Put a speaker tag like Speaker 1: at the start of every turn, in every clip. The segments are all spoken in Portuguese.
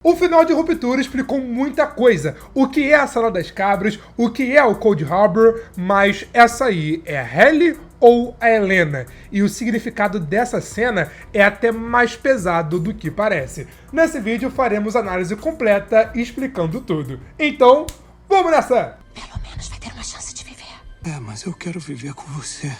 Speaker 1: O final de Ruptura explicou muita coisa, o que é a Sala das Cabras, o que é o Cold Harbor, mas essa aí é a Halle ou a Helena? E o significado dessa cena é até mais pesado do que parece. Nesse vídeo faremos análise completa explicando tudo. Então, vamos nessa!
Speaker 2: Pelo menos vai ter uma chance de viver.
Speaker 3: É, mas eu quero viver com você.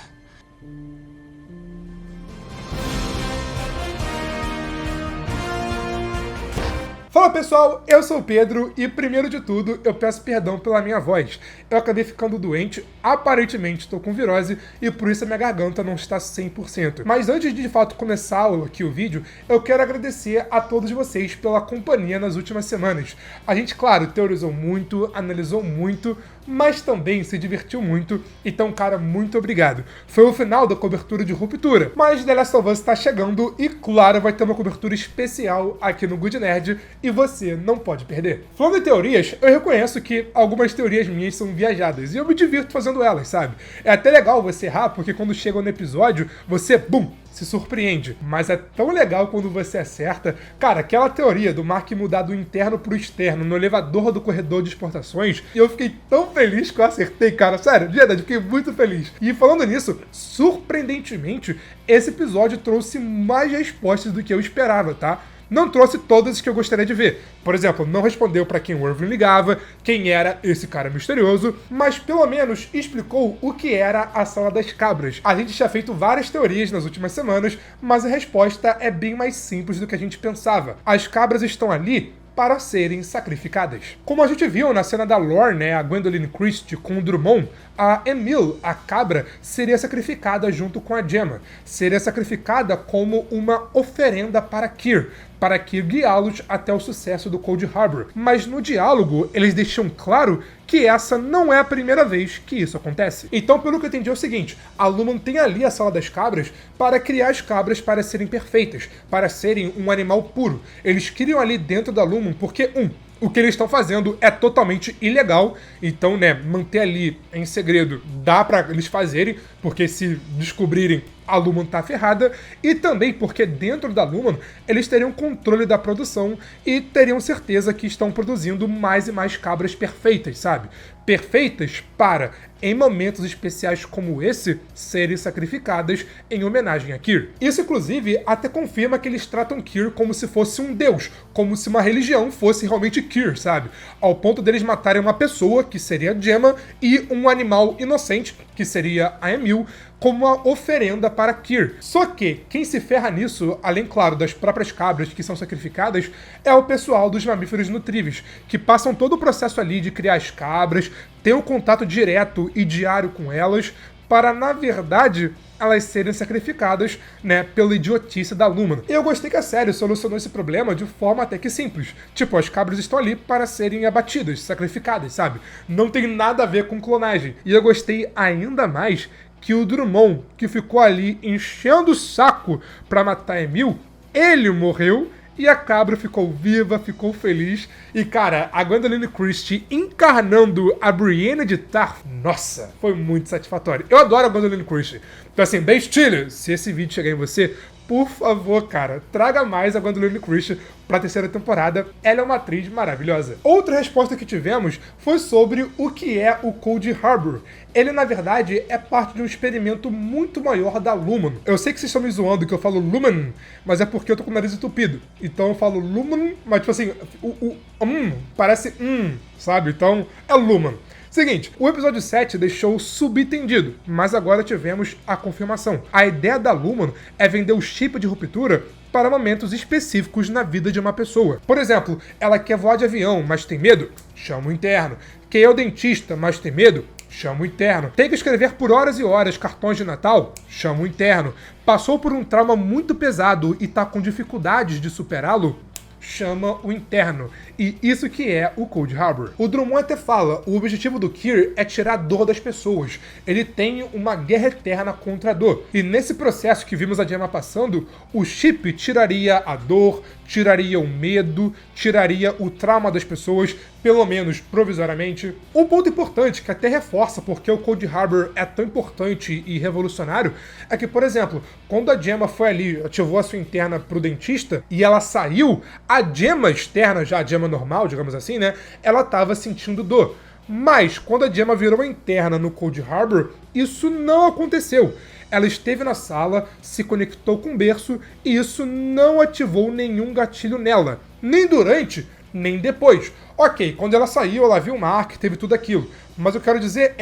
Speaker 1: Fala pessoal, eu sou o Pedro e primeiro de tudo eu peço perdão pela minha voz. Eu acabei ficando doente, aparentemente estou com virose e por isso a minha garganta não está 100%. Mas antes de fato começar aqui o vídeo, eu quero agradecer a todos vocês pela companhia nas últimas semanas. A gente, claro, teorizou muito, analisou muito, mas também se divertiu muito, então cara, muito obrigado. Foi o final da cobertura de Ruptura, mas The Last of Us está chegando e claro, vai ter uma cobertura especial aqui no Good Nerd e você não pode perder. Falando em teorias, eu reconheço que algumas teorias minhas são viajadas e eu me divirto fazendo elas, sabe? É até legal você errar, porque quando chega no episódio, você, bum, se surpreende. Mas é tão legal quando você acerta. Cara, aquela teoria do Mark mudar do interno pro externo no elevador do corredor de exportações, e eu fiquei tão feliz que eu acertei, cara. Sério, de verdade, fiquei muito feliz. E falando nisso, surpreendentemente, esse episódio trouxe mais respostas do que eu esperava, tá? Não trouxe todas as que eu gostaria de ver. Por exemplo, não respondeu pra quem o Irving ligava, quem era esse cara misterioso, mas pelo menos explicou o que era a Sala das Cabras. A gente tinha feito várias teorias nas últimas semanas, mas a resposta é bem mais simples do que a gente pensava. As cabras estão ali para serem sacrificadas. Como a gente viu na cena da lore, né, a Gwendolyn Christie com o Drummond, a Emil, a cabra, seria sacrificada junto com a Gemma. Seria sacrificada como uma oferenda para Kyr guiá-los até o sucesso do Cold Harbor. Mas no diálogo, eles deixam claro que essa não é a primeira vez que isso acontece. Então, pelo que eu entendi, é o seguinte: a Lumen tem ali a Sala das Cabras para criar as cabras para serem perfeitas, para serem um animal puro. Eles criam ali dentro da Lumen porque, o que eles estão fazendo é totalmente ilegal, então, né, manter ali em segredo dá pra eles fazerem, porque se descobrirem, a Lumen tá ferrada, e também porque dentro da Lumen eles teriam controle da produção e teriam certeza que estão produzindo mais e mais cabras perfeitas, sabe? Perfeitas para, em momentos especiais como esse, serem sacrificadas em homenagem a Kyr. Isso, inclusive, até confirma que eles tratam Kyr como se fosse um deus, como se uma religião fosse realmente Kyr, sabe? Ao ponto deles matarem uma pessoa, que seria a Gemma, e um animal inocente, que seria a Emil, como uma oferenda para Kyr. Só que quem se ferra nisso, além, claro, das próprias cabras que são sacrificadas, é o pessoal dos mamíferos nutríveis, que passam todo o processo ali de criar as cabras, ter um contato direto e diário com elas, para, na verdade, elas serem sacrificadas, né, pela idiotice da Lumen. E eu gostei que a série solucionou esse problema de forma até que simples. Tipo, as cabras estão ali para serem abatidas, sacrificadas, sabe? Não tem nada a ver com clonagem. E eu gostei ainda mais que o Drummond, que ficou ali enchendo o saco pra matar a Emil, ele morreu e a cabra ficou viva, ficou feliz. E cara, a Gwendolyn Christie encarnando a Brienne de Tarth, nossa, foi muito satisfatório. Eu adoro a Gwendolyn Christie. Então assim, bem estilo, se esse vídeo chegar em você, por favor, cara, traga mais a Gwendolyn Christie pra terceira temporada. Ela é uma atriz maravilhosa. Outra resposta que tivemos foi sobre o que é o Cold Harbor. Ele, na verdade, é parte de um experimento muito maior da Lumen. Eu sei que vocês estão me zoando que eu falo Lumen, mas é porque eu tô com o nariz entupido. Então eu falo Lumen, mas tipo assim, parece sabe? Então é Lumen. Seguinte, o episódio 7 deixou subentendido, mas agora tivemos a confirmação. A ideia da Lumen é vender o chip de ruptura para momentos específicos na vida de uma pessoa. Por exemplo, ela quer voar de avião, mas tem medo? Chama o interno. Quer ir ao dentista, mas tem medo? Chama o interno. Tem que escrever por horas e horas cartões de Natal? Chama o interno. Passou por um trauma muito pesado e tá com dificuldades de superá-lo? Chama o interno. E isso que é o Cold Harbor. O Drummond até fala, o objetivo do Kir é tirar a dor das pessoas. Ele tem uma guerra eterna contra a dor. E nesse processo que vimos a Gemma passando, o chip tiraria a dor, tiraria o medo, tiraria o trauma das pessoas, pelo menos provisoriamente. Um ponto importante, que até reforça porque o Cold Harbor é tão importante e revolucionário, é que, por exemplo, quando a Gemma foi ali, ativou a sua interna pro dentista, e ela saiu, a Gemma externa, já a Gemma normal, digamos assim, né, ela tava sentindo dor. Mas, quando a Gemma virou interna no Cold Harbor, isso não aconteceu. Ela esteve na sala, se conectou com o berço e isso não ativou nenhum gatilho nela. Nem durante, nem depois. Ok, quando ela saiu, ela viu o Mark, teve tudo aquilo. Mas eu quero dizer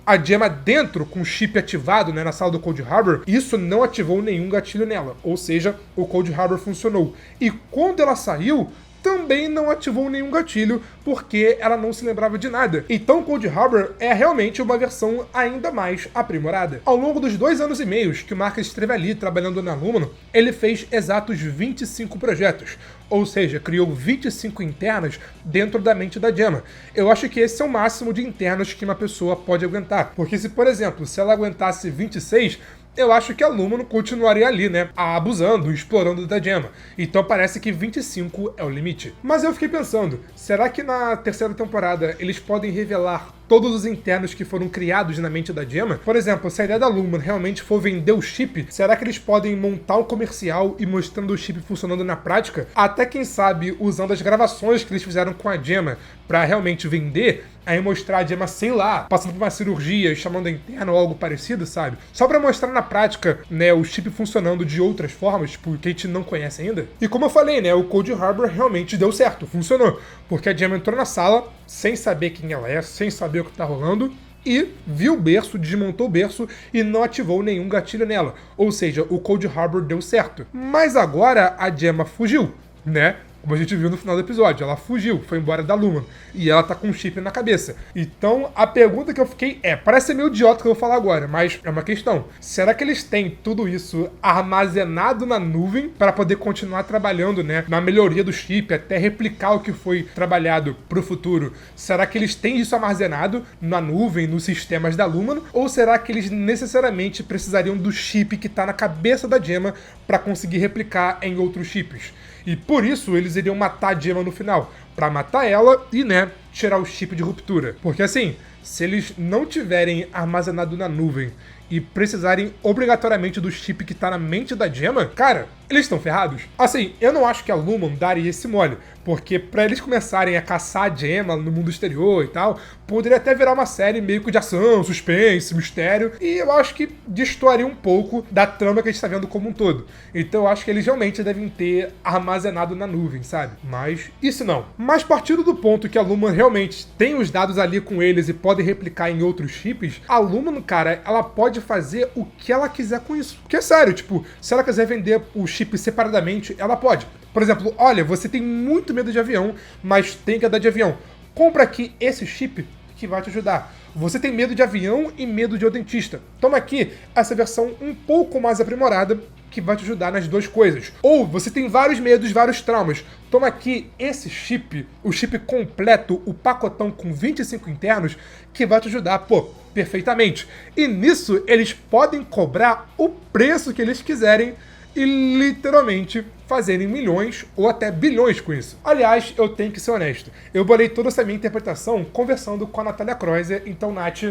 Speaker 1: a Gemma dentro, com o chip ativado, né, na sala do Cold Harbor, isso não ativou nenhum gatilho nela. Ou seja, o Cold Harbor funcionou. E quando ela saiu, também não ativou nenhum gatilho, porque ela não se lembrava de nada. Então Cold Harbor é realmente uma versão ainda mais aprimorada. Ao longo dos 2 anos e meio que o Mark esteve ali trabalhando na Lumen, ele fez exatos 25 projetos. Ou seja, criou 25 internas dentro da mente da Gemma. Eu acho que esse é o máximo de internas que uma pessoa pode aguentar. Porque se, por exemplo, se ela aguentasse 26, eu acho que a Lumen continuaria ali, né, abusando, explorando da Gemma. Então parece que 25 é o limite. Mas eu fiquei pensando, será que na terceira temporada eles podem revelar todos os internos que foram criados na mente da Gemma? Por exemplo, se a ideia da Lumen realmente for vender o chip, será que eles podem montar um comercial e mostrando o chip funcionando na prática? Até quem sabe usando as gravações que eles fizeram com a Gemma pra realmente vender, aí mostrar a Gemma, sei lá, passando por uma cirurgia, chamando a interna ou algo parecido, sabe? Só pra mostrar na prática, né, o chip funcionando de outras formas, tipo, que a gente não conhece ainda. E como eu falei, né, o Cold Harbor realmente deu certo, funcionou. Porque a Gemma entrou na sala, sem saber quem ela é, sem saber o que tá rolando, e viu o berço, desmontou o berço e não ativou nenhum gatilho nela. Ou seja, o Cold Harbor deu certo. Mas agora a Gemma fugiu, né? Como a gente viu no final do episódio, ela fugiu, foi embora da Lumen. E ela tá com um chip na cabeça. Então, a pergunta que eu fiquei parece ser meio idiota que eu vou falar agora, mas é uma questão. Será que eles têm tudo isso armazenado na nuvem para poder continuar trabalhando, né, na melhoria do chip, até replicar o que foi trabalhado pro futuro? Será que eles têm isso armazenado na nuvem, nos sistemas da Lumen? Ou será que eles necessariamente precisariam do chip que tá na cabeça da Gemma para conseguir replicar em outros chips? E por isso eles iriam matar a Gemma no final, pra matar ela e, né, tirar o chip de ruptura. Porque assim, se eles não tiverem armazenado na nuvem e precisarem obrigatoriamente do chip que tá na mente da Gemma, cara, eles estão ferrados. Assim, eu não acho que a Lumen daria esse mole, porque pra eles começarem a caçar a Gemma no mundo exterior e tal, poderia até virar uma série meio que de ação, suspense, mistério, e eu acho que destoaria um pouco da trama que a gente tá vendo como um todo. Então eu acho que eles realmente devem ter armazenado na nuvem, sabe? Mas isso não. Mas partindo do ponto que a Lumen realmente tem os dados ali com eles e pode replicar em outros chips, a Lumen, cara, ela pode fazer o que ela quiser com isso. Porque é sério, tipo, se ela quiser vender o chip separadamente, ela pode. Por exemplo, olha, você tem muito medo de avião, mas tem que andar de avião. Compra aqui esse chip que vai te ajudar. Você tem medo de avião e medo de dentista. Toma aqui essa versão um pouco mais aprimorada que vai te ajudar nas duas coisas. Ou você tem vários medos, vários traumas. Toma aqui esse chip, o chip completo, o pacotão com 25 internos, que vai te ajudar, pô, perfeitamente. E nisso eles podem cobrar o preço que eles quiserem e literalmente fazerem milhões ou até bilhões com isso. Aliás, eu tenho que ser honesto. Eu bolei toda essa minha interpretação conversando com a Natália Kreuzer, então Nath,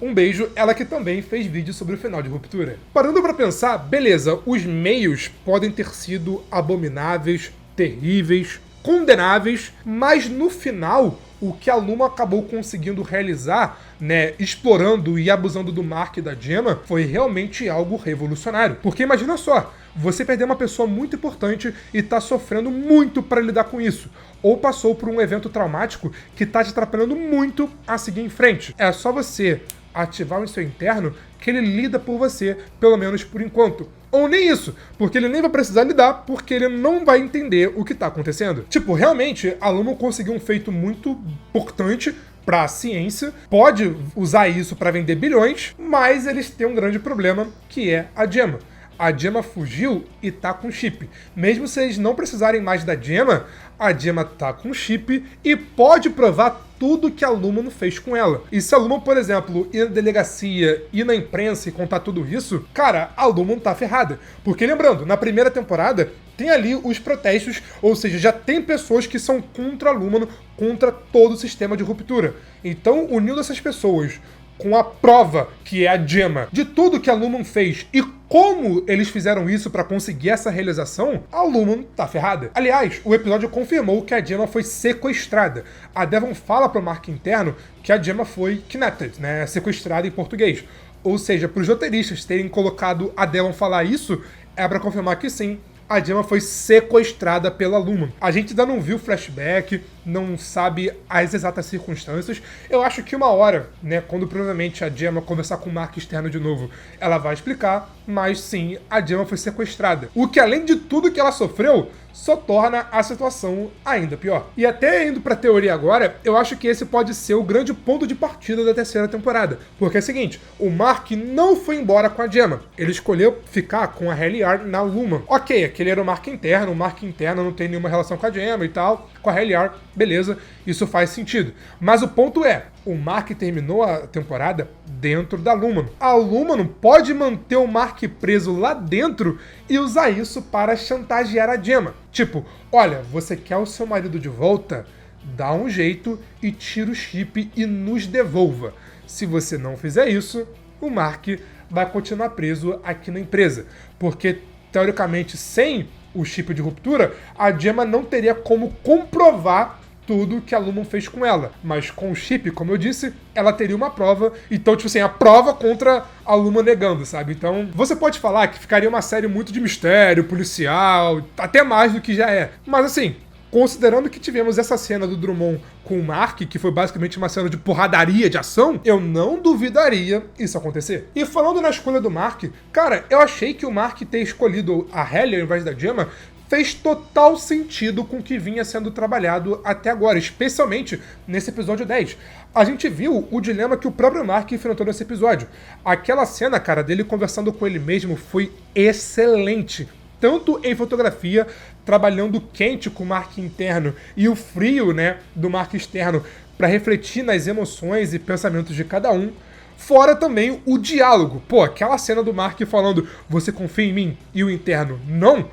Speaker 1: um beijo, ela que também fez vídeo sobre o final de Ruptura. Parando pra pensar, beleza, os meios podem ter sido abomináveis, terríveis, condenáveis, mas no final, o que a Lumen acabou conseguindo realizar, né, explorando e abusando do Mark e da Gemma, foi realmente algo revolucionário. Porque imagina só, você perder uma pessoa muito importante e tá sofrendo muito para lidar com isso. Ou passou por um evento traumático que tá te atrapalhando muito a seguir em frente. É só você ativar o seu interno que ele lida por você, pelo menos por enquanto. Ou nem isso, porque ele nem vai precisar lidar, porque ele não vai entender o que tá acontecendo. Tipo, realmente, a Lumen conseguiu um feito muito importante pra ciência, pode usar isso pra vender bilhões, mas eles têm um grande problema, que é a Gemma. a Gemma fugiu e tá com chip. Mesmo se eles não precisarem mais da Gemma, a Gemma tá com chip e pode provar tudo que a Lumon fez com ela. E se a Lumon, por exemplo, ir na delegacia, ir na imprensa e contar tudo isso, cara, a Lumon tá ferrada. Porque lembrando, na primeira temporada, tem ali os protestos, ou seja, já tem pessoas que são contra a Lumon, contra todo o sistema de ruptura. Então, unindo essas pessoas com a prova, que é a Gemma, de tudo que a Lumon fez e como eles fizeram isso pra conseguir essa realização, a Lumon tá ferrada. Aliás, o episódio confirmou que a Gemma foi sequestrada. A Devon fala pro Mark interno que a Gemma foi kidnapped, né, sequestrada em português. Ou seja, pros roteiristas terem colocado a Devon falar isso, é pra confirmar que sim, a Gemma foi sequestrada pela Lumon. A gente ainda não viu flashback, não sabe as exatas circunstâncias. Eu acho que uma hora, né, quando provavelmente a Gemma conversar com o Mark externo de novo, ela vai explicar, mas sim, a Gemma foi sequestrada. O que, além de tudo que ela sofreu, só torna a situação ainda pior. E até indo pra teoria agora, eu acho que esse pode ser o grande ponto de partida da terceira temporada. Porque é o seguinte, o Mark não foi embora com a Gemma. Ele escolheu ficar com a Helliar na Lumon. Ok, aquele era o Mark interno não tem nenhuma relação com a Gemma e tal. Com a Helliar, beleza, isso faz sentido. Mas o ponto é, o Mark terminou a temporada dentro da Lumon. A Lumon pode manter o Mark preso lá dentro e usar isso para chantagear a Gemma. Tipo, olha, você quer o seu marido de volta? Dá um jeito e tira o chip e nos devolva. Se você não fizer isso, o Mark vai continuar preso aqui na empresa. Porque, teoricamente, sem o chip de ruptura, a Gemma não teria como comprovar tudo que a Lumon fez com ela. Mas com o chip, como eu disse, ela teria uma prova. Então, tipo assim, a prova contra a Lumon negando, sabe? Então, você pode falar que ficaria uma série muito de mistério, policial, até mais do que já é. Mas assim, considerando que tivemos essa cena do Drummond com o Mark, que foi basicamente uma cena de porradaria, de ação, eu não duvidaria isso acontecer. E falando na escolha do Mark, cara, eu achei que o Mark ter escolhido a Helliar ao invés da Gemma fez total sentido com o que vinha sendo trabalhado até agora, especialmente nesse episódio 10. A gente viu o dilema que o próprio Mark enfrentou nesse episódio. Aquela cena, cara, dele conversando com ele mesmo foi excelente. Tanto em fotografia, trabalhando quente com o Mark interno e o frio, né, do Mark externo para refletir nas emoções e pensamentos de cada um. Fora também o diálogo. Pô, aquela cena do Mark falando, você confia em mim? E o interno, não?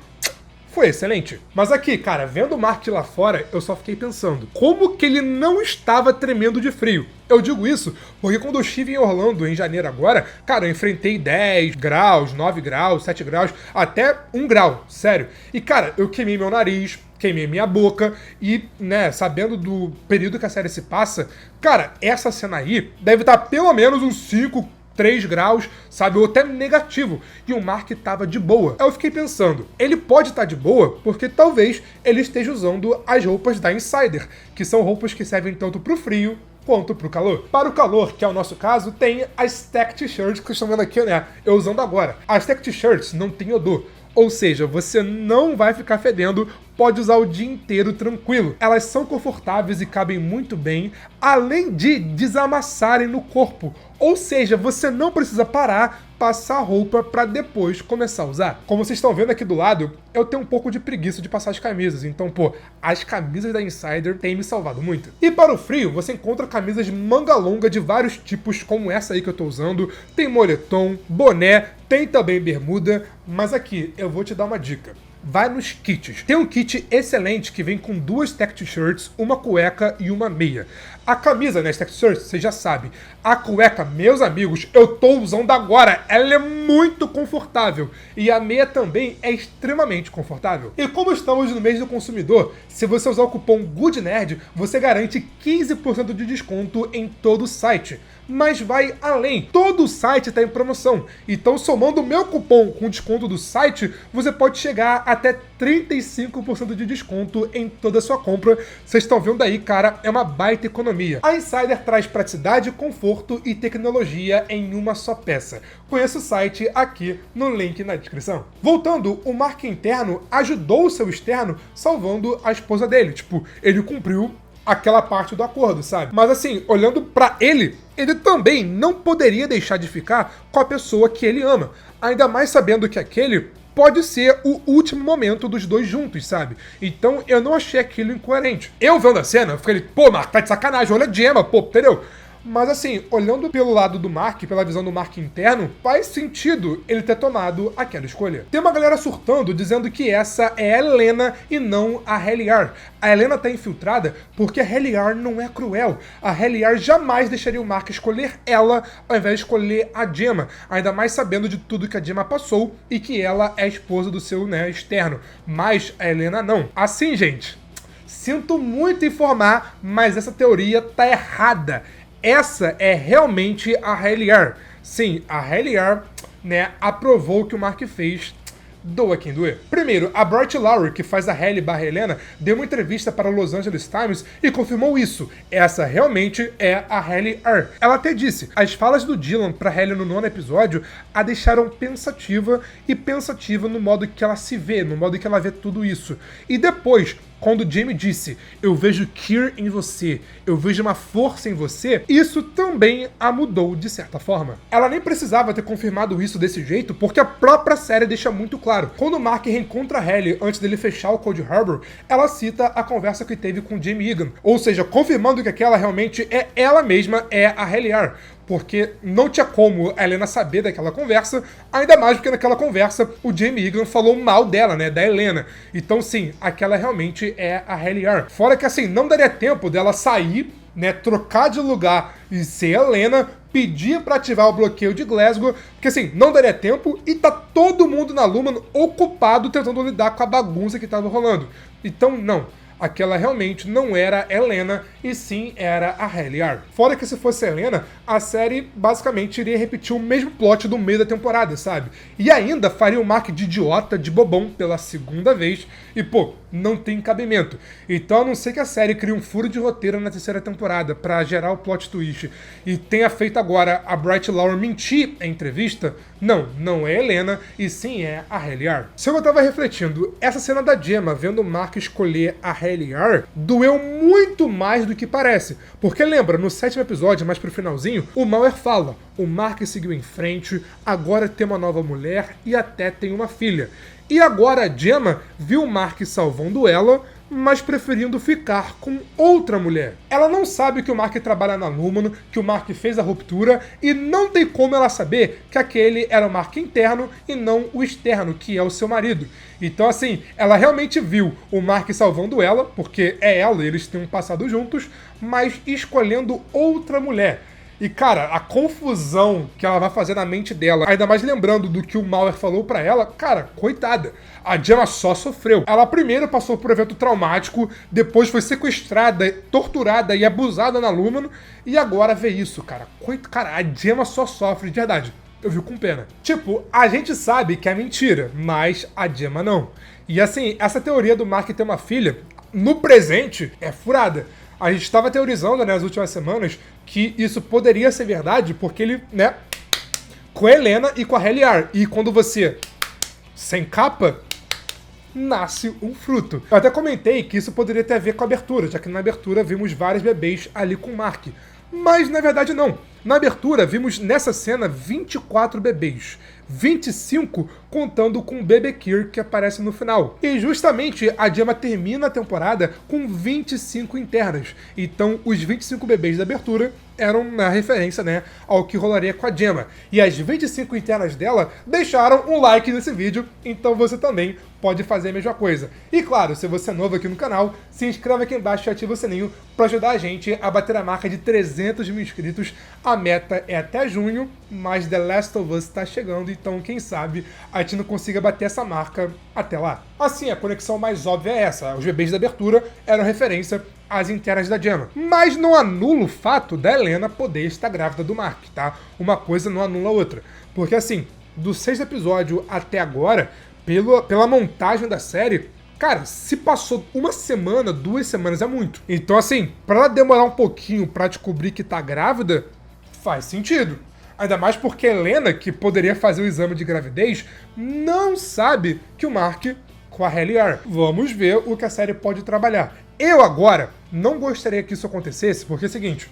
Speaker 1: Foi excelente. Mas aqui, cara, vendo o Mark lá fora, eu só fiquei pensando, como que ele não estava tremendo de frio? Eu digo isso porque quando eu estive em Orlando em janeiro agora, cara, eu enfrentei 10 graus, 9 graus, 7 graus, até 1 grau, sério. E, cara, eu queimei meu nariz, queimei minha boca e, né, sabendo do período que a série se passa, cara, essa cena aí deve estar pelo menos uns 5, 3 graus, sabe, ou até negativo, e o Mark tava de boa. Eu fiquei pensando, ele pode estar de boa porque talvez ele esteja usando as roupas da Insider, que são roupas que servem tanto pro frio quanto pro calor. Para o calor, que é o nosso caso, tem as Tech T-shirts que vocês estão vendo aqui, né, eu usando agora. As Tech T-shirts não tem odor, ou seja, você não vai ficar fedendo, pode usar o dia inteiro tranquilo. Elas são confortáveis e cabem muito bem, além de desamassarem no corpo. Ou seja, você não precisa parar, passar a roupa para depois começar a usar. Como vocês estão vendo aqui do lado, eu tenho um pouco de preguiça de passar as camisas. Então, pô, as camisas da Insider têm me salvado muito. E para o frio, você encontra camisas de manga longa de vários tipos, como essa aí que eu tô usando. Tem moletom, boné, tem também bermuda. Mas aqui, eu vou te dar uma dica. Vai nos kits. Tem um kit excelente que vem com 2 Tech T-shirts, uma cueca e uma meia. A camisa, né, Tech T-shirts, você já sabe. A cueca, meus amigos, eu tô usando agora. Ela é muito confortável. E a meia também é extremamente confortável. E como estamos no mês do consumidor, se você usar o cupom GOODNERD, você garante 15% de desconto em todo o site. Mas vai além. Todo o site está em promoção. Então, somando o meu cupom com desconto do site, você pode chegar até 35% de desconto em toda a sua compra. Vocês estão vendo aí, cara, é uma baita economia. A Insider traz praticidade, conforto e tecnologia em uma só peça. Conheça o site aqui no link na descrição. Voltando, o Mark interno ajudou o seu externo salvando a esposa dele. Tipo, ele cumpriu aquela parte do acordo, sabe? Mas assim, olhando pra ele também não poderia deixar de ficar com a pessoa que ele ama. Ainda mais sabendo que aquele pode ser o último momento dos dois juntos, sabe? Então eu não achei aquilo incoerente. Eu vendo a cena, eu fiquei, pô, Mark, tá de sacanagem, olha a Gemma, pô, entendeu? Mas assim, olhando pelo lado do Mark, pela visão do Mark interno, faz sentido ele ter tomado aquela escolha. Tem uma galera surtando, dizendo que essa é a Helena e não a Helliar. A Helena tá infiltrada porque a Helliar não é cruel. A Helliar jamais deixaria o Mark escolher ela ao invés de escolher a Gemma, ainda mais sabendo de tudo que a Gemma passou e que ela é a esposa do seu, externo. Mas a Helena não. Assim, gente, sinto muito informar, mas essa teoria tá errada. Essa é realmente a Helliar. Sim, a Helliar, aprovou o que o Mark fez. Doa quem doer. Primeiro, a Bright Lowry, que faz a Helly/Helena, deu uma entrevista para o Los Angeles Times e confirmou isso. Essa realmente é a Helliar. Ela até disse, as falas do Dylan para Helly no 9º episódio a deixaram pensativa no modo que ela se vê, no modo que ela vê tudo isso. E depois, quando Jamie disse, eu vejo Kyr em você, eu vejo uma força em você, isso também a mudou de certa forma. Ela nem precisava ter confirmado isso desse jeito, porque a própria série deixa muito claro. Quando Mark reencontra Helly antes dele fechar o Cold Harbor, ela cita a conversa que teve com Jamie Egan, ou seja, confirmando que aquela realmente é ela mesma, é a Helliar. Porque não tinha como a Helena saber daquela conversa, ainda mais porque naquela conversa o Jamie Egan falou mal dela, da Helena. Então sim, aquela realmente é a Helliar. Fora que assim, não daria tempo dela sair, trocar de lugar e ser Helena, pedir pra ativar o bloqueio de Glasgow, porque assim, não daria tempo e tá todo mundo na Lumen ocupado tentando lidar com a bagunça que tava rolando. Então não. Aquela realmente não era Helena, e sim era a Helliar. Fora que se fosse Helena, a série basicamente iria repetir o mesmo plot do meio da temporada, sabe? E ainda faria o Mark de idiota, de bobão, pela segunda vez, e pô, não tem cabimento. Então a não ser que a série crie um furo de roteiro na 3ª temporada pra gerar o plot twist, e tenha feito agora a Bright Lowry mentir em entrevista, não é Helena, e sim é a Helliar. Se eu tava refletindo, essa cena da Gemma vendo o Mark escolher a Helliar doeu muito mais do que parece. Porque lembra, no 7º episódio, mais pro finalzinho, o Mauer fala, o Mark seguiu em frente, agora tem uma nova mulher e até tem uma filha. E agora a Gemma viu o Mark salvando ela, mas preferindo ficar com outra mulher. Ela não sabe que o Mark trabalha na Lumen, que o Mark fez a ruptura, e não tem como ela saber que aquele era o Mark interno e não o externo, que é o seu marido. Então assim, ela realmente viu o Mark salvando ela, porque é ela e eles têm um passado juntos, mas escolhendo outra mulher. E cara, a confusão que ela vai fazer na mente dela, ainda mais lembrando do que o Mauer falou pra ela, cara, coitada. A Gemma só sofreu. Ela primeiro passou por um evento traumático, depois foi sequestrada, torturada e abusada na Lumen, e agora vê isso, cara. Cara, a Gemma só sofre, de verdade. Eu vi com pena. Tipo, a gente sabe que é mentira, mas a Gemma não. E assim, essa teoria do Mark ter uma filha, no presente, é furada. A gente estava teorizando, nas últimas semanas, que isso poderia ser verdade, porque ele, com a Helena e com a Helliar. E quando você, sem capa, nasce um fruto. Eu até comentei que isso poderia ter a ver com a abertura, já que na abertura vimos vários bebês ali com o Mark. Mas, na verdade, não. Na abertura, vimos nessa cena 24 bebês. 25 contando com o bebê Kyr que aparece no final. E justamente a Gemma termina a temporada com 25 internas. Então os 25 bebês da abertura eram uma referência, ao que rolaria com a Gemma. E as 25 internas dela deixaram um like nesse vídeo, então você também pode fazer a mesma coisa. E claro, se você é novo aqui no canal, se inscreve aqui embaixo e ativa o sininho para ajudar a gente a bater a marca de 300 mil inscritos. A meta é até junho, mas The Last of Us está chegando, então quem sabe a gente não consiga bater essa marca até lá. Assim, a conexão mais óbvia é essa. Os bebês da abertura eram referência às internas da Gemma. Mas não anula o fato da Helena poder estar grávida do Mark, tá? Uma coisa não anula a outra. Porque assim, do 6º episódio até agora, pela montagem da série, cara, se passou uma semana, 2 semanas é muito. Então assim, pra ela demorar um pouquinho pra descobrir que tá grávida, faz sentido. Ainda mais porque a Helena, que poderia fazer o exame de gravidez, não sabe que o Mark com a Helliar. Vamos ver o que a série pode trabalhar. Eu agora não gostaria que isso acontecesse, porque é o seguinte,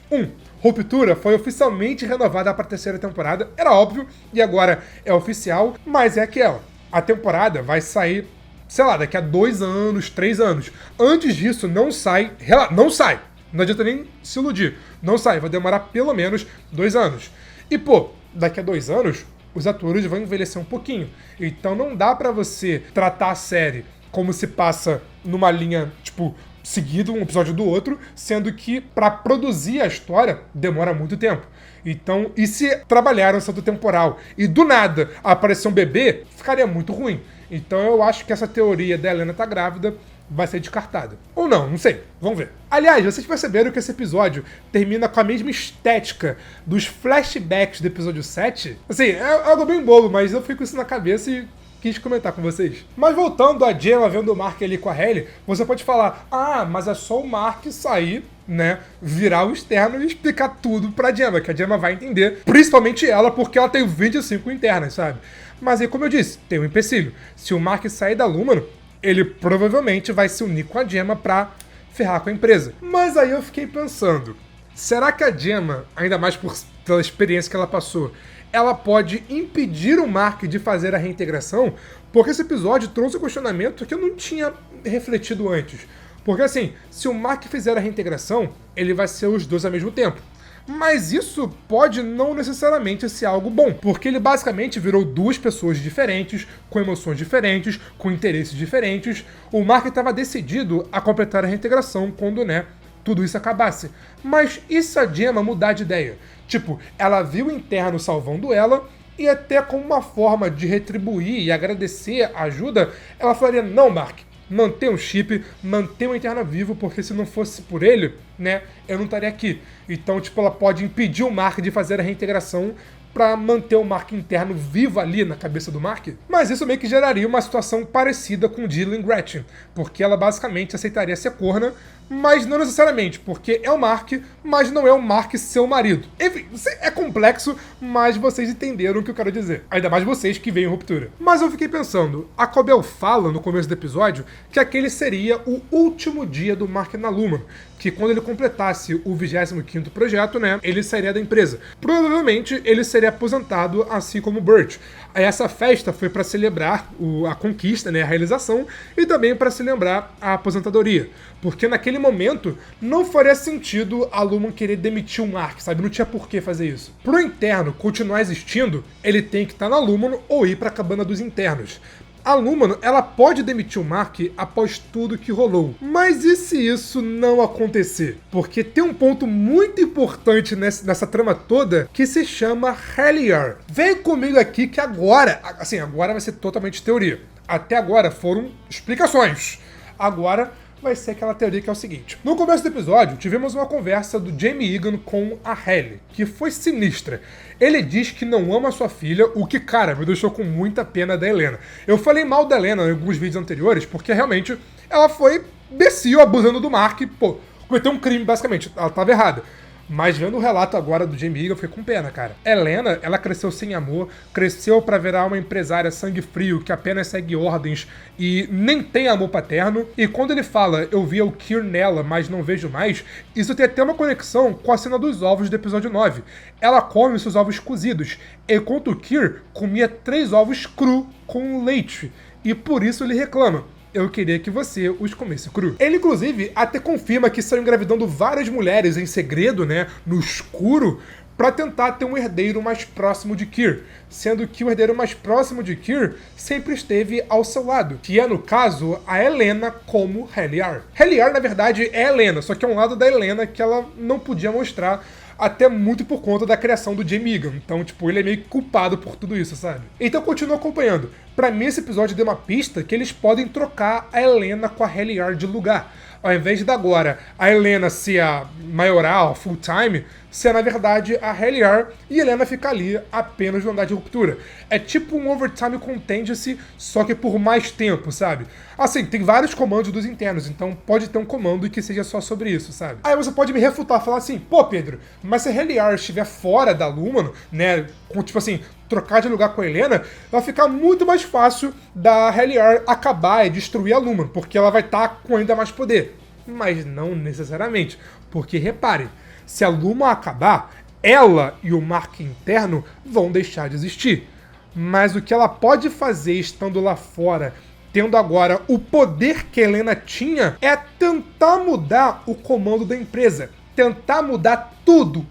Speaker 1: Ruptura foi oficialmente renovada para a terceira temporada, era óbvio, e agora é oficial, mas é aquela. A temporada vai sair, sei lá, daqui a 2 anos, 3 anos. Antes disso, não sai. Não sai. Não adianta nem se iludir. Não sai. Vai demorar pelo menos 2 anos. E, pô, daqui a 2 anos, os atores vão envelhecer um pouquinho. Então não dá pra você tratar a série como se passa numa linha, tipo, seguido um episódio do outro, sendo que pra produzir a história demora muito tempo. Então, e se trabalharam salto temporal e do nada aparecer um bebê, ficaria muito ruim. Então eu acho que essa teoria da Helena tá grávida vai ser descartada. Ou não sei. Vamos ver. Aliás, vocês perceberam que esse episódio termina com a mesma estética dos flashbacks do episódio 7? Assim, é algo bem bobo, mas eu fiquei com isso na cabeça e quis comentar com vocês. Mas voltando a Gemma vendo o Mark ali com a Hayley, você pode falar, mas é só o Mark sair, né, virar o externo e explicar tudo pra Gemma, que a Gemma vai entender, principalmente ela, porque ela tem 25 internas, sabe? Mas aí, como eu disse, tem um empecilho. Se o Mark sair da Lumano, ele provavelmente vai se unir com a Gemma pra ferrar com a empresa. Mas aí eu fiquei pensando, será que a Gemma, ainda mais pela experiência que ela passou, ela pode impedir o Mark de fazer a reintegração? Porque esse episódio trouxe um questionamento que eu não tinha refletido antes. Porque assim, se o Mark fizer a reintegração, ele vai ser os dois ao mesmo tempo. Mas isso pode não necessariamente ser algo bom, porque ele basicamente virou 2 pessoas diferentes, com emoções diferentes, com interesses diferentes. O Mark estava decidido a completar a reintegração quando, né, tudo isso acabasse. Mas e se a Gemma mudar de ideia? Tipo, ela viu o interno salvando ela, e até como uma forma de retribuir e agradecer a ajuda, ela falaria, não, Mark, manter um chip, manter o interno vivo, porque se não fosse por ele, né, eu não estaria aqui. Então, tipo, ela pode impedir o Mark de fazer a reintegração pra manter o Mark interno vivo ali na cabeça do Mark. Mas isso meio que geraria uma situação parecida com Jill e Gretchen, porque ela basicamente aceitaria ser corna, mas não necessariamente, porque é o Mark, mas não é o Mark seu marido. Enfim, é complexo, mas vocês entenderam o que eu quero dizer. Ainda mais vocês que veem Ruptura. Mas eu fiquei pensando, a Cobell fala no começo do episódio que aquele seria o último dia do Mark na Lumano, que quando ele completasse o 25º projeto, né, ele sairia da empresa. Provavelmente ele seria aposentado, assim como o Burt. Aí essa festa foi para celebrar a conquista, né, a realização, e também para celebrar a aposentadoria. Porque naquele momento não faria sentido a Lumano querer demitir o Mark, sabe? Não tinha por que fazer isso. Pro interno continuar existindo, ele tem que estar na Lumano ou ir para a cabana dos internos. A Lumano, ela pode demitir o Mark após tudo que rolou. Mas e se isso não acontecer? Porque tem um ponto muito importante nessa trama toda que se chama Helliar. Vem comigo aqui que agora vai ser totalmente teoria. Até agora foram explicações. Agora vai ser aquela teoria que é o seguinte. No começo do episódio, tivemos uma conversa do Jamie Egan com a Hayley, que foi sinistra. Ele diz que não ama sua filha, o que, cara, me deixou com muita pena da Helena. Eu falei mal da Helena em alguns vídeos anteriores, porque realmente ela foi imbecil abusando do Mark, pô, cometeu um crime, basicamente, ela tava errada. Mas vendo o relato agora do Jamie Egan, eu fiquei com pena, cara. Helena, ela cresceu sem amor, cresceu pra virar uma empresária sangue frio que apenas segue ordens e nem tem amor paterno. E quando ele fala, eu via o Kier nela, mas não vejo mais, isso tem até uma conexão com a cena dos ovos do episódio 9. Ela come seus ovos cozidos, enquanto o Kier comia 3 ovos cru com leite. E por isso ele reclama. Eu queria que você os comesse cru. Ele, inclusive, até confirma que estão engravidando várias mulheres em segredo, né, no escuro, para tentar ter um herdeiro mais próximo de Kier, sendo que o herdeiro mais próximo de Kier sempre esteve ao seu lado, que é, no caso, a Helena como Helliar. Helliar, na verdade, é Helena, só que é um lado da Helena que ela não podia mostrar, até muito por conta da criação do Jamie Egan. Então, tipo, ele é meio culpado por tudo isso, sabe? Então, continua acompanhando. Pra mim, esse episódio deu uma pista que eles podem trocar a Helena com a Helliar de lugar. Ao invés de agora a Helena ser a maioral, full-time, ser na verdade a Helliar e a Helena ficar ali apenas no andar de ruptura. É tipo um overtime contingency, só que por mais tempo, sabe? Assim, tem vários comandos dos internos, então pode ter um comando que seja só sobre isso, sabe? Aí você pode me refutar, falar assim, pô, Pedro, mas se a Helliar estiver fora da Lumano, né, com, tipo assim, trocar de lugar com a Helena, vai ficar muito mais fácil da Helliar acabar e destruir a Lumano, porque ela vai estar com ainda mais poder. mas não necessariamente. Porque, repare, se a Lumon acabar, ela e o Mark interno vão deixar de existir. Mas o que ela pode fazer estando lá fora, tendo agora o poder que a Helena tinha, é tentar mudar o comando da empresa. Tentar mudar tudo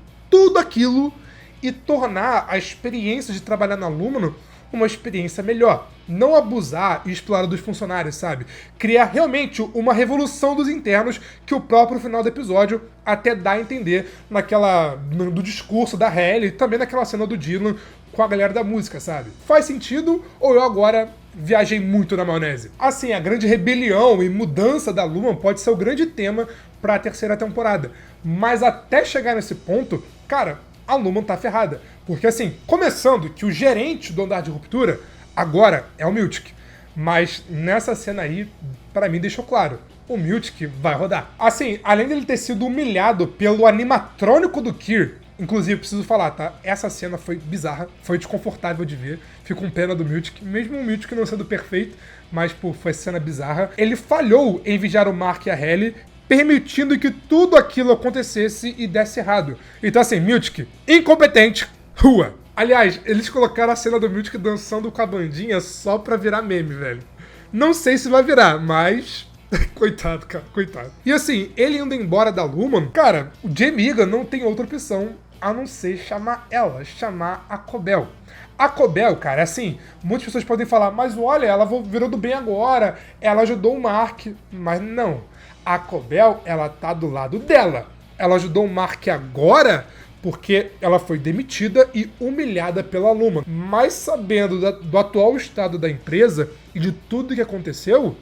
Speaker 1: aquilo e tornar a experiência de trabalhar na Lumon uma experiência melhor. Não abusar e explorar dos funcionários, sabe? Criar realmente uma revolução dos internos que o próprio final do episódio até dá a entender do discurso da Hayley e também naquela cena do Dylan com a galera da música, sabe? Faz sentido ou eu agora viajei muito na maionese? Assim, a grande rebelião e mudança da Lumon pode ser o grande tema para a terceira temporada. Mas até chegar nesse ponto, cara, a Lumon tá ferrada. Porque assim, começando que o gerente do andar de ruptura agora é o Miltic. Mas nessa cena aí, pra mim deixou claro, o Miltic vai rodar. Assim, além dele ter sido humilhado pelo animatrônico do Keir, inclusive, preciso falar, tá? Essa cena foi bizarra, foi desconfortável de ver. Fico com pena do Miltic, mesmo o Miltic não sendo perfeito, mas, pô, foi cena bizarra. Ele falhou em vigiar o Mark e a Hayley, permitindo que tudo aquilo acontecesse e desse errado. Então, assim, Miltic, incompetente, rua. Aliás, eles colocaram a cena do Miltic dançando com a bandinha só pra virar meme, velho. Não sei se vai virar, mas... coitado, cara, coitado. E assim, ele indo embora da Lumon, cara, o Jamie Egan não tem outra opção a não ser chamar a Cobell. A Cobell, cara, assim, muitas pessoas podem falar, mas olha, ela virou do bem agora, ela ajudou o Mark, mas não. A Cobell, ela tá do lado dela. Ela ajudou o Mark agora porque ela foi demitida e humilhada pela Lumon. Mas sabendo do atual estado da empresa e de tudo que aconteceu,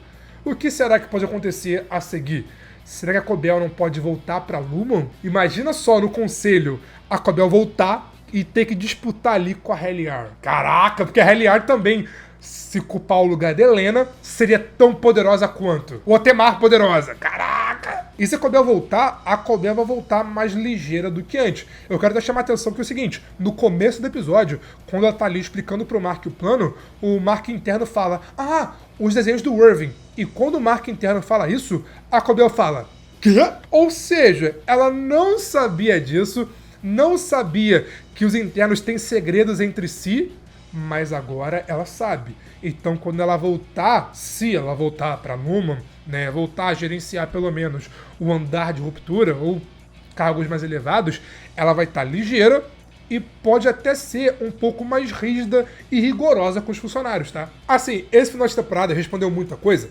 Speaker 1: o que será que pode acontecer a seguir? Será que a Cobell não pode voltar pra Lumon? Imagina só no conselho a Cobell voltar e ter que disputar ali com a Helliar. Caraca, porque a Helliar também, se culpar o lugar da Helena, seria tão poderosa quanto. Ou até mais poderosa. Caraca! E se a Cobell voltar, a Cobell vai voltar mais ligeira do que antes. Eu quero chamar a atenção que é o seguinte, no começo do episódio, quando ela tá ali explicando pro Mark o plano, o Mark interno fala, os desenhos do Irving. E quando o Mark interno fala isso, a Cobell fala, quê? Ou seja, ela não sabia disso, não sabia que os internos têm segredos entre si, mas agora ela sabe. Então, quando ela voltar, se ela voltar pra Lumon, né, voltar a gerenciar pelo menos o andar de ruptura ou cargos mais elevados, ela vai estar ligeira e pode até ser um pouco mais rígida e rigorosa com os funcionários, tá? Assim, esse final de temporada respondeu muita coisa,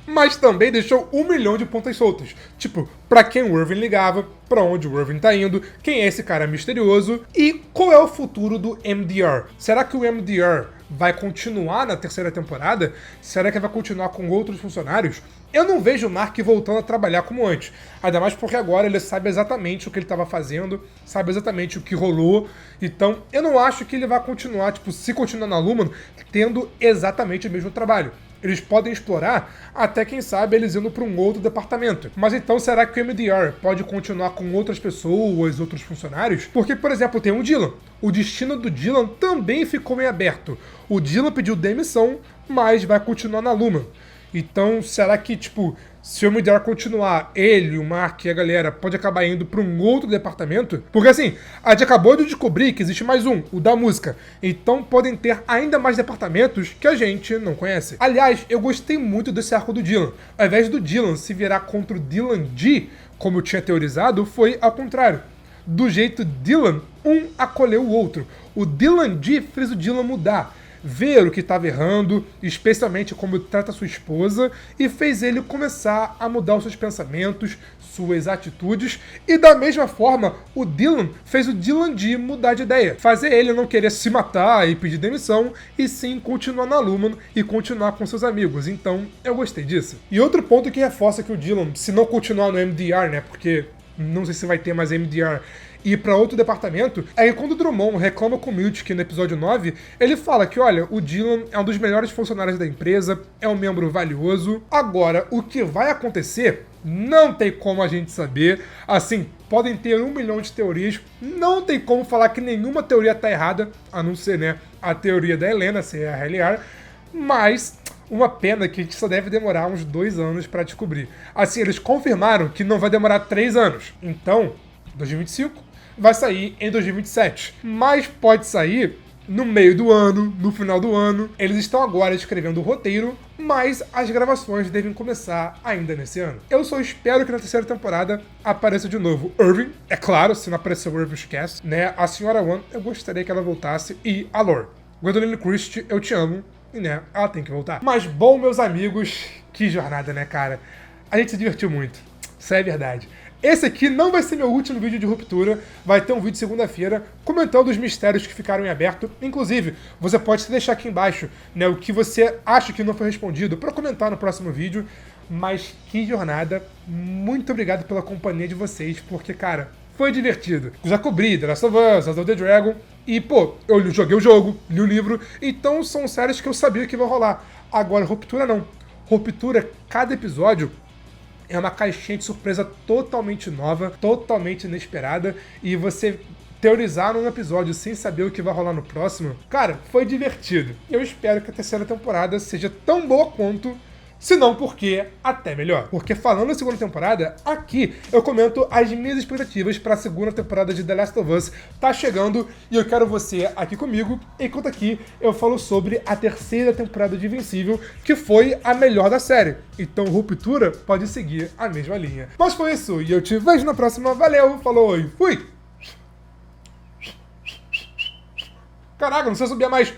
Speaker 1: mas também deixou 1 milhão de pontas soltas. Tipo, pra quem o Irving ligava, pra onde o Irving tá indo, quem é esse cara misterioso e qual é o futuro do MDR? Será que o MDR vai continuar na terceira temporada? Será que vai continuar com outros funcionários? Eu não vejo o Mark voltando a trabalhar como antes. Ainda mais porque agora ele sabe exatamente o que ele estava fazendo, sabe exatamente o que rolou. Então, eu não acho que ele vai continuar, se continuar na Lumon, tendo exatamente o mesmo trabalho. Eles podem explorar até, quem sabe, eles indo para um outro departamento. Mas então, será que o MDR pode continuar com outras pessoas, outros funcionários? Porque, por exemplo, tem o Dylan. O destino do Dylan também ficou meio aberto. O Dylan pediu demissão, mas vai continuar na Lumon. Então, será que, se o MDR continuar, ele, o Mark e a galera pode acabar indo para um outro departamento? Porque assim, a gente acabou de descobrir que existe mais um, o da música. Então podem ter ainda mais departamentos que a gente não conhece. Aliás, eu gostei muito desse arco do Dylan. Ao invés do Dylan se virar contra o Dylan G, como eu tinha teorizado, foi ao contrário. Do jeito Dylan, um acolheu o outro. O Dylan G fez o Dylan mudar, ver o que estava errando, especialmente como trata sua esposa, e fez ele começar a mudar os seus pensamentos, suas atitudes, e da mesma forma, o Dylan fez o Dylan G mudar de ideia, fazer ele não querer se matar e pedir demissão, e sim continuar na Lumon e continuar com seus amigos. Então, eu gostei disso. E outro ponto que reforça que o Dylan, se não continuar no MDR, né, porque não sei se vai ter mais MDR, e ir para outro departamento, é que quando o Drummond reclama com o Miltic no episódio 9, ele fala que, olha, o Dylan é um dos melhores funcionários da empresa, é um membro valioso. Agora, o que vai acontecer, não tem como a gente saber. Assim, podem ter 1 milhão de teorias, não tem como falar que nenhuma teoria tá errada, a não ser, né, a teoria da Helena, ser a Helliar, mas Uma pena que a gente só deve demorar uns 2 anos pra descobrir. Assim, eles confirmaram que não vai demorar 3 anos. Então, 2025 vai sair em 2027. Mas pode sair no meio do ano, no final do ano. Eles estão agora escrevendo o roteiro, mas as gravações devem começar ainda nesse ano. Eu só espero que na terceira temporada apareça de novo Irving. É claro, se não aparecer o Irving, esquece, né? A Senhora One, eu gostaria que ela voltasse. E a Lore. Gwendoline Christie, eu te amo. E, né, ela tem que voltar. Mas, bom, meus amigos, que jornada, né, cara? A gente se divertiu muito. Isso é verdade. Esse aqui não vai ser meu último vídeo de Ruptura. Vai ter um vídeo segunda-feira comentando os mistérios que ficaram em aberto. Inclusive, você pode deixar aqui embaixo, né, o que você acha que não foi respondido para comentar no próximo vídeo. Mas que jornada. Muito obrigado pela companhia de vocês, porque, cara, foi divertido. Já cobri The Last of Us, House of the Dragon. E, pô, eu joguei o jogo, li o livro, então são séries que eu sabia que vai rolar. Agora, Ruptura não. Ruptura, cada episódio é uma caixinha de surpresa totalmente nova, totalmente inesperada, e você teorizar num episódio sem saber o que vai rolar no próximo, cara, foi divertido. Eu espero que a terceira temporada seja tão boa quanto, se não porque até melhor. Porque falando da segunda temporada, aqui eu comento as minhas expectativas para a segunda temporada de The Last of Us. Tá chegando e eu quero você aqui comigo, enquanto aqui eu falo sobre a terceira temporada de Invencível, que foi a melhor da série. Então Ruptura pode seguir a mesma linha. Mas foi isso, e eu te vejo na próxima. Valeu, falou e fui! Caraca, não sei subir mais.